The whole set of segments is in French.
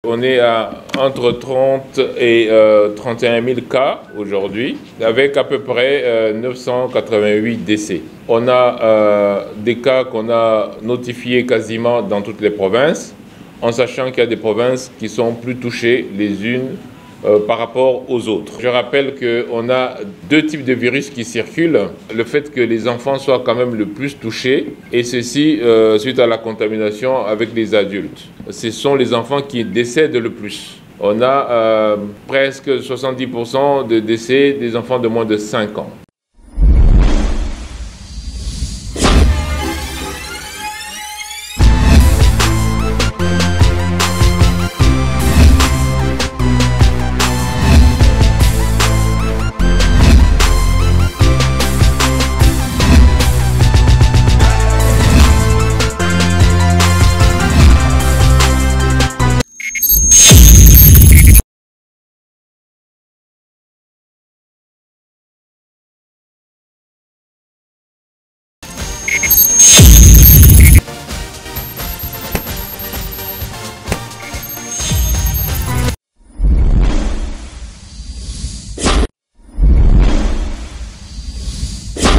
On est à entre 30 et 31 000 cas aujourd'hui, avec à peu près 988 décès. On a des cas qu'on a notifiés quasiment dans toutes les provinces, en sachant qu'il y a des provinces qui sont plus touchées les unes par rapport aux autres. Je rappelle qu'on a deux types de virus qui circulent. Le fait que les enfants soient quand même le plus touchés, et ceci suite à la contamination avec les adultes. Ce sont les enfants qui décèdent le plus. On a presque 70% de décès des enfants de moins de 5 ans.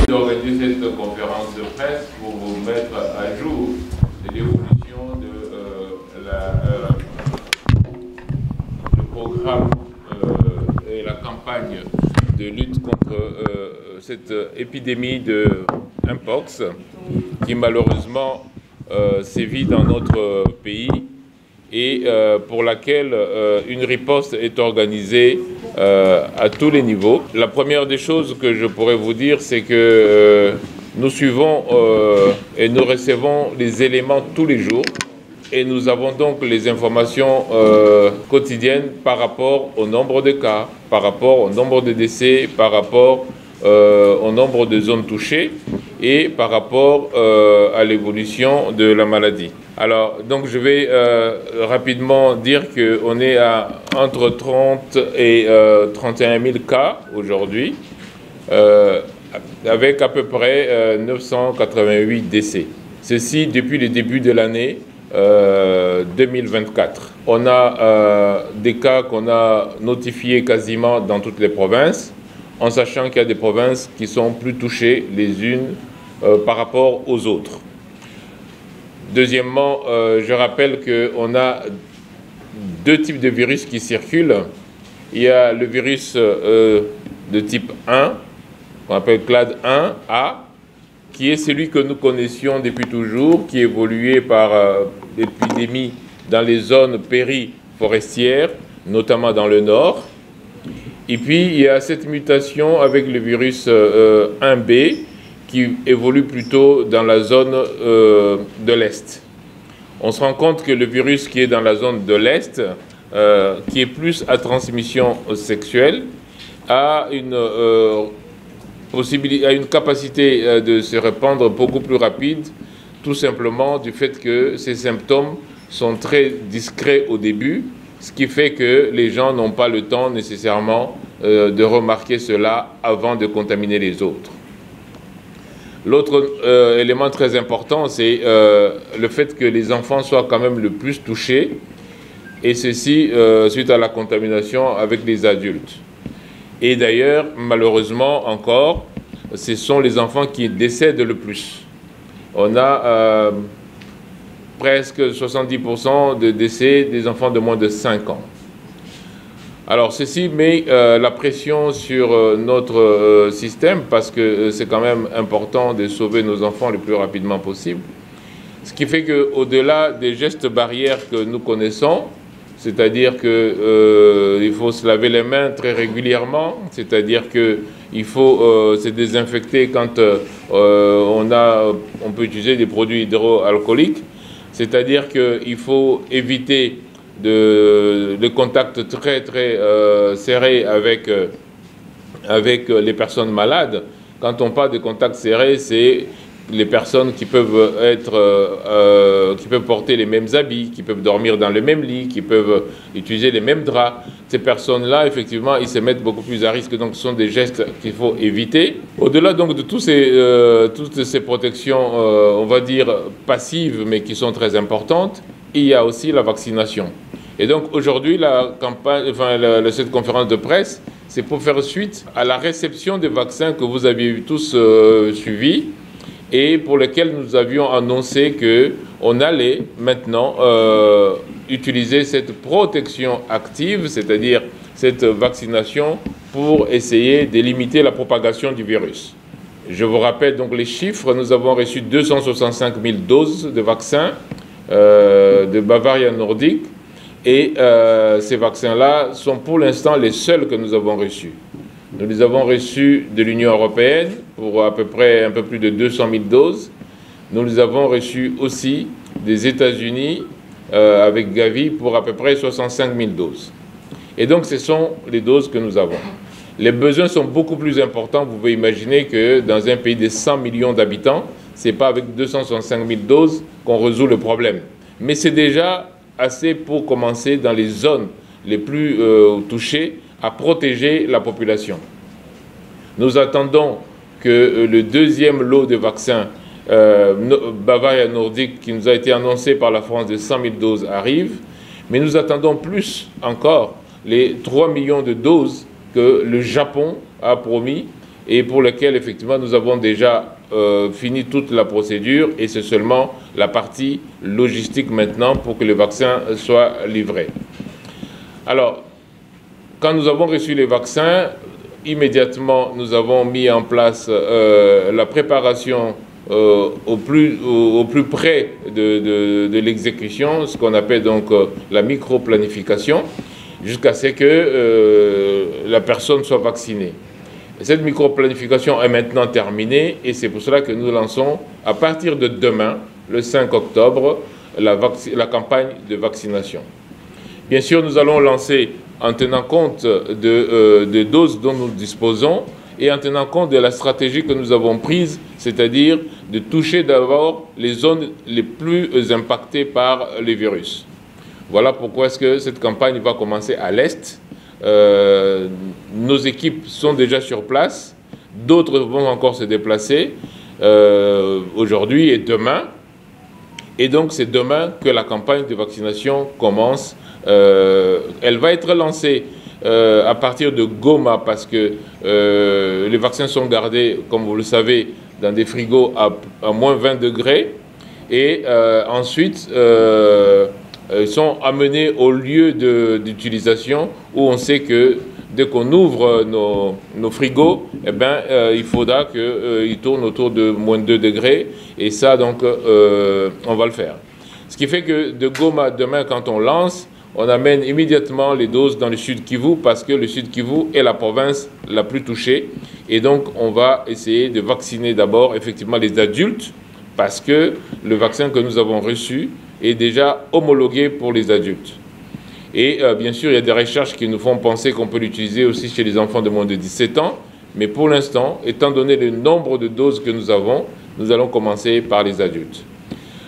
D'organiser cette conférence de presse pour vous mettre à jour de l'évolution de le programme et la campagne de lutte contre cette épidémie de Mpox qui malheureusement sévit dans notre pays et pour laquelle une riposte est organisée à tous les niveaux. La première des choses que je pourrais vous dire, c'est que nous suivons et nous recevons les éléments tous les jours et nous avons donc les informations quotidiennes par rapport au nombre de cas, par rapport au nombre de décès, par rapport au nombre de zones touchées et par rapport à l'évolution de la maladie. Alors, donc je vais rapidement dire qu'on est à entre 30 et 31 000 cas aujourd'hui, avec à peu près 988 décès. Ceci depuis le début de l'année 2024. On a des cas qu'on a notifiés quasiment dans toutes les provinces, en sachant qu'il y a des provinces qui sont plus touchées les unes par rapport aux autres. Deuxièmement, je rappelle qu'on a deux types de virus qui circulent. Il y a le virus de type 1, qu'on appelle clade 1A, qui est celui que nous connaissions depuis toujours, qui évoluait par épidémie dans les zones périforestières, notamment dans le nord. Et puis, il y a cette mutation avec le virus 1B, qui évolue plutôt dans la zone de l'Est. On se rend compte que le virus qui est dans la zone de l'Est, qui est plus à transmission sexuelle, a une capacité de se répandre beaucoup plus rapide, tout simplement du fait que ces symptômes sont très discrets au début, ce qui fait que les gens n'ont pas le temps nécessairement de remarquer cela avant de contaminer les autres. L'autre élément très important, c'est le fait que les enfants soient quand même le plus touchés, et ceci suite à la contamination avec les adultes. Et d'ailleurs, malheureusement encore, ce sont les enfants qui décèdent le plus. On a presque 70% de décès des enfants de moins de 5 ans. Alors ceci met la pression sur notre système parce que c'est quand même important de sauver nos enfants le plus rapidement possible. Ce qui fait qu'au-delà des gestes barrières que nous connaissons, c'est-à-dire qu'il faut se laver les mains très régulièrement, c'est-à-dire qu'il faut se désinfecter quand on peut utiliser des produits hydroalcooliques, c'est-à-dire qu'il faut éviter de contact très serré avec les personnes malades. Quand on parle de contact serré, c'est les personnes qui peuvent qui peuvent porter les mêmes habits, qui peuvent dormir dans le même lit, qui peuvent utiliser les mêmes draps. Ces personnes-là, effectivement, ils se mettent beaucoup plus à risque. Donc, ce sont des gestes qu'il faut éviter. Au-delà donc de toutes ces protections, on va dire passives, mais qui sont très importantes, il y a aussi la vaccination. Et donc aujourd'hui, cette conférence de presse, c'est pour faire suite à la réception des vaccins que vous aviez tous suivis et pour lesquels nous avions annoncé qu'on allait maintenant utiliser cette protection active, c'est-à-dire cette vaccination pour essayer de limiter la propagation du virus. Je vous rappelle donc les chiffres. Nous avons reçu 265 000 doses de vaccins de Bavaria Nordic et ces vaccins-là sont pour l'instant les seuls que nous avons reçus. Nous les avons reçus de l'Union européenne pour à peu près un peu plus de 200 000 doses. Nous les avons reçus aussi des États-Unis avec Gavi pour à peu près 65 000 doses. Et donc ce sont les doses que nous avons. Les besoins sont beaucoup plus importants. Vous pouvez imaginer que dans un pays de 100 millions d'habitants, ce n'est pas avec 265 000 doses qu'on résout le problème. Mais c'est déjà assez pour commencer dans les zones les plus touchées à protéger la population. Nous attendons que le deuxième lot de vaccins Bavaria Nordic qui nous a été annoncé par la France de 100 000 doses arrive. Mais nous attendons plus encore les 3 millions de doses que le Japon a promis et pour lesquels effectivement nous avons déjà fini toute la procédure et c'est seulement la partie logistique maintenant pour que le vaccin soit livré. Alors, quand nous avons reçu les vaccins, immédiatement nous avons mis en place la préparation au plus près de l'exécution, ce qu'on appelle donc la micro-planification, jusqu'à ce que la personne soit vaccinée. Cette micro-planification est maintenant terminée et c'est pour cela que nous lançons à partir de demain, le 5 octobre, la campagne de vaccination. Bien sûr, nous allons lancer en tenant compte de doses dont nous disposons et en tenant compte de la stratégie que nous avons prise, c'est-à-dire de toucher d'abord les zones les plus impactées par les virus. Voilà pourquoi est-ce que cette campagne va commencer à l'Est. Nos équipes sont déjà sur place, d'autres vont encore se déplacer aujourd'hui et demain. Et donc c'est demain que la campagne de vaccination commence. Elle va être lancée à partir de Goma parce que les vaccins sont gardés, comme vous le savez, dans des frigos à moins 20 degrés. Et ensuite, ils sont amenés au lieu d'utilisation où on sait que dès qu'on ouvre nos frigos, eh ben, il faudra qu'ils tournent autour de moins 2 degrés. Et ça, donc, on va le faire. Ce qui fait que de Goma, demain, quand on lance, on amène immédiatement les doses dans le Sud Kivu parce que le Sud Kivu est la province la plus touchée. Et donc, on va essayer de vacciner d'abord, effectivement, les adultes parce que le vaccin que nous avons reçu est déjà homologué pour les adultes. Et bien sûr, il y a des recherches qui nous font penser qu'on peut l'utiliser aussi chez les enfants de moins de 17 ans. Mais pour l'instant, étant donné le nombre de doses que nous avons, nous allons commencer par les adultes.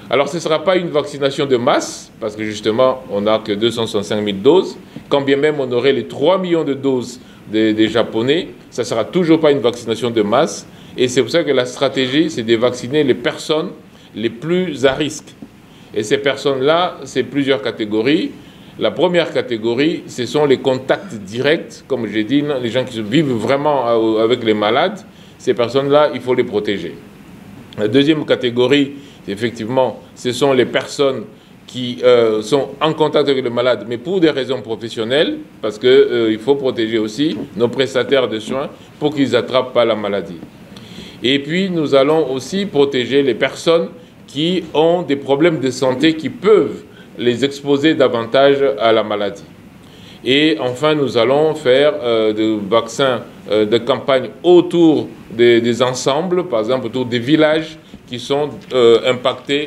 Alors, ce ne sera pas une vaccination de masse, parce que justement, on n'a que 265 000 doses. Quand bien même on aurait les 3 millions de doses des Japonais, ça ne sera toujours pas une vaccination de masse. Et c'est pour ça que la stratégie, c'est de vacciner les personnes les plus à risque. Et ces personnes-là, c'est plusieurs catégories. La première catégorie, ce sont les contacts directs, comme j'ai dit, les gens qui vivent vraiment avec les malades. Ces personnes-là, il faut les protéger. La deuxième catégorie, effectivement, ce sont les personnes qui sont en contact avec le malade, mais pour des raisons professionnelles, parce qu'il faut protéger aussi nos prestataires de soins pour qu'ils n'attrapent pas la maladie. Et puis, nous allons aussi protéger les personnes qui ont des problèmes de santé qui peuvent les exposer davantage à la maladie. Et enfin, nous allons faire des vaccins de campagne autour des ensembles, par exemple autour des villages qui sont impactés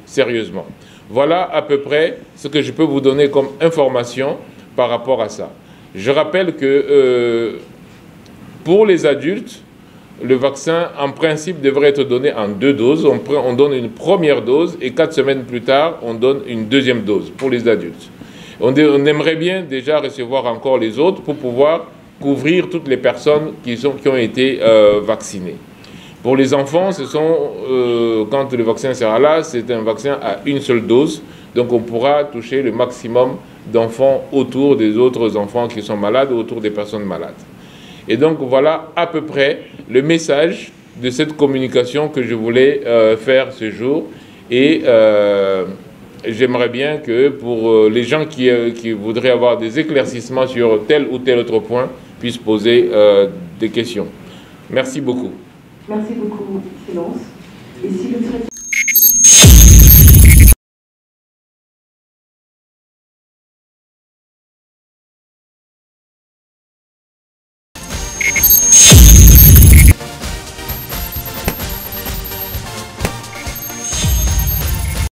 sérieusement. Voilà à peu près ce que je peux vous donner comme information par rapport à ça. Je rappelle que pour les adultes, le vaccin, en principe, devrait être donné en 2 doses. On donne une première dose et 4 semaines plus tard, on donne une deuxième dose pour les adultes. On aimerait bien déjà recevoir encore les autres pour pouvoir couvrir toutes les personnes qui ont été vaccinées. Pour les enfants, quand le vaccin sera là, c'est un vaccin à une seule dose. Donc on pourra toucher le maximum d'enfants autour des autres enfants qui sont malades ou autour des personnes malades. Et donc voilà à peu près le message de cette communication que je voulais faire ce jour. Et j'aimerais bien que pour les gens qui voudraient avoir des éclaircissements sur tel ou tel autre point, puissent poser des questions. Merci beaucoup. Merci beaucoup, Excellence. Et si le